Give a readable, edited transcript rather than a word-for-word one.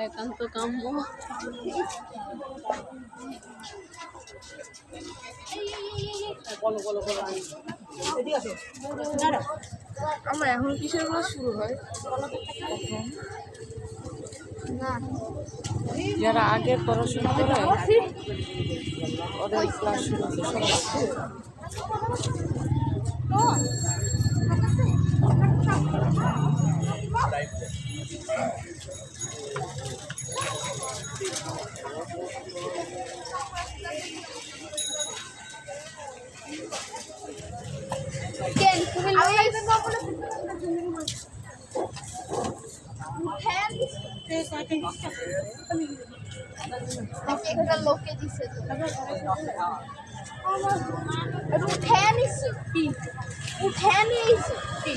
একান্ত কাম্য। আমরা এখন কিসের ক্লাস শুরু হয়? না, যারা আগে পড়াশোনা করে ওদের ক্লাস শুরু হচ্ছে। একটা লোককে দিচ্ছে উঠে নিচ্ছে কি উঠে নিয়েছে কি